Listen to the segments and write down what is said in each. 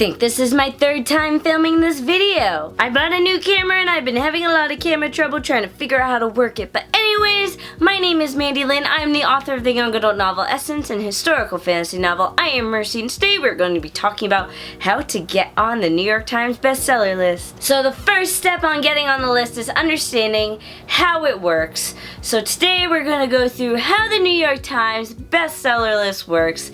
think this is my third time filming this video. I bought a new camera and I've been having a lot of camera trouble trying to figure out how to work it. But anyways, my name is Mandilynn. I'm the author of the young adult novel Essence and historical fantasy novel I Am Mercy. And today we're going to be talking about how to get on the New York Times bestseller list. So the first step on getting on the list is understanding how it works. So today we're going to go through how the New York Times bestseller list works.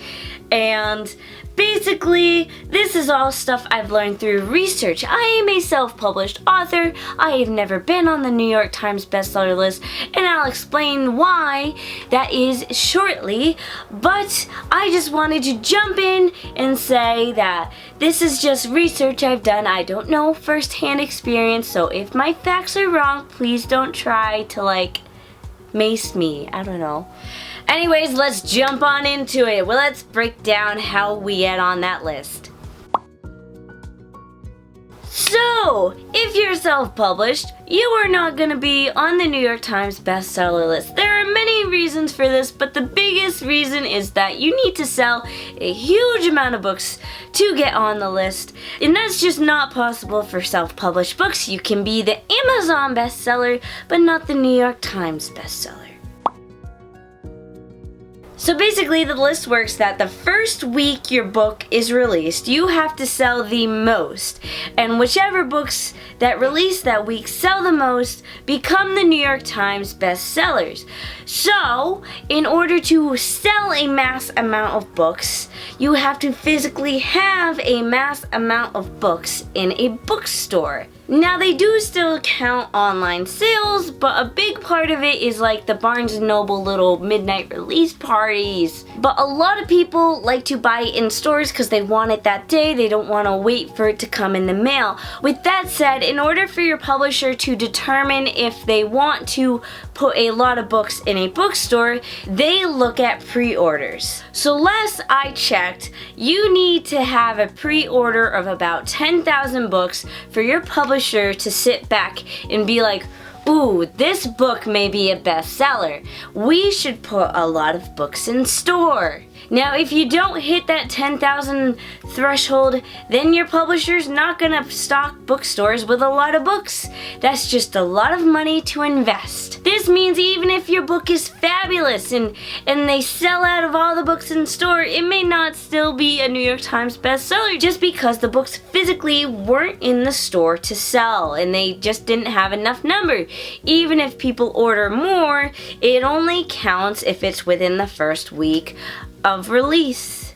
And basically, this is all stuff I've learned through research. I am a self-published author. I have never been on the New York Times bestseller list, and I'll explain why that is shortly. But I just wanted to jump in and say that this is just research I've done. I don't know firsthand experience, so if my facts are wrong, please don't try to mace me. I don't know. Anyways, let's jump on into it. Well, let's break down how we get on that list. So, if you're self-published, you are not going to be on the New York Times bestseller list. There are many reasons for this, but the biggest reason is that you need to sell a huge amount of books to get on the list. And that's just not possible for self-published books. You can be the Amazon bestseller, but not the New York Times bestseller. So basically the list works that the first week your book is released, you have to sell the most. And whichever books that release that week sell the most become the New York Times bestsellers. So, in order to sell a mass amount of books, you have to physically have a mass amount of books in a bookstore. Now they do still count online sales, but a big part of it is like the Barnes & Noble little midnight release parties. But a lot of people like to buy it in stores because they want it that day. They don't want to wait for it to come in the mail. With that said, in order for your publisher to determine if they want to put a lot of books in a bookstore, they look at pre-orders. So last I checked, you need to have a pre-order of about 10,000 books for your publisher to sit back and be like, ooh, this book may be a bestseller. We should put a lot of books in store. Now, if you don't hit that 10,000 threshold, then your publisher's not gonna stock bookstores with a lot of books. That's just a lot of money to invest. This means even if your book is fabulous and they sell out of all the books in store, it may not still be a New York Times bestseller just because the books physically weren't in the store to sell and they just didn't have enough number. Even if people order more, it only counts if it's within the first week of release.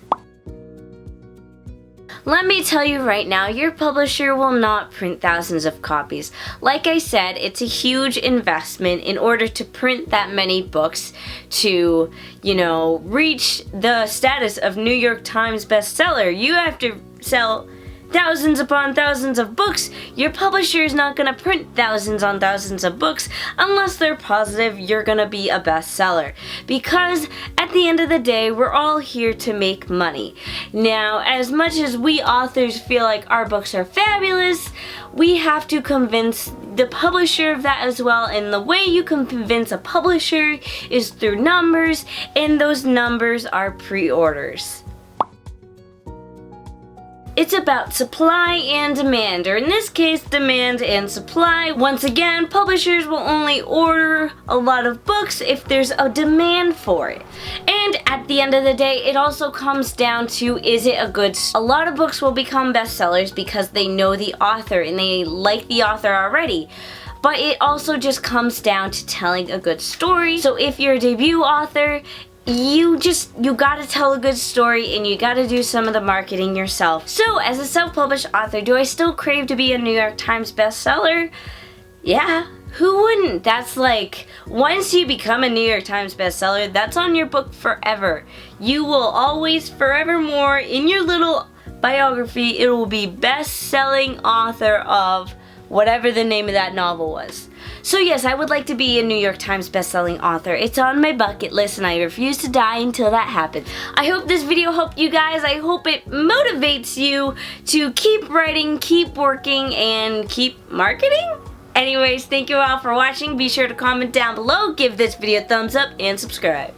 Let me tell you right now, your publisher will not print thousands of copies. Like I said, it's a huge investment in order to print that many books to, reach the status of New York Times bestseller. You have to sell thousands upon thousands of books. Your publisher is not going to print thousands on thousands of books unless they're positive you're going to be a bestseller. Because at the end of the day, we're all here to make money. Now, as much as we authors feel like our books are fabulous, we have to convince the publisher of that as well. And the way you can convince a publisher is through numbers, and those numbers are pre-orders. It's about supply and demand, or in this case, demand and supply. Once again, publishers will only order a lot of books if there's a demand for it. And at the end of the day, it also comes down to, is it a good story? A lot of books will become bestsellers because they know the author and they like the author already. But it also just comes down to telling a good story. So if you're a debut author, you gotta tell a good story and you gotta do some of the marketing yourself. So as a self-published author, do I still crave to be a New York Times bestseller? Yeah, who wouldn't? That's once you become a New York Times bestseller, that's on your book forever. You will always, forevermore, in your little biography, it will be best-selling author of whatever the name of that novel was. So yes, I would like to be a New York Times bestselling author. It's on my bucket list and I refuse to die until that happens. I hope this video helped you guys. I hope it motivates you to keep writing, keep working, and keep marketing. Anyways, thank you all for watching. Be sure to comment down below, give this video a thumbs up, and subscribe.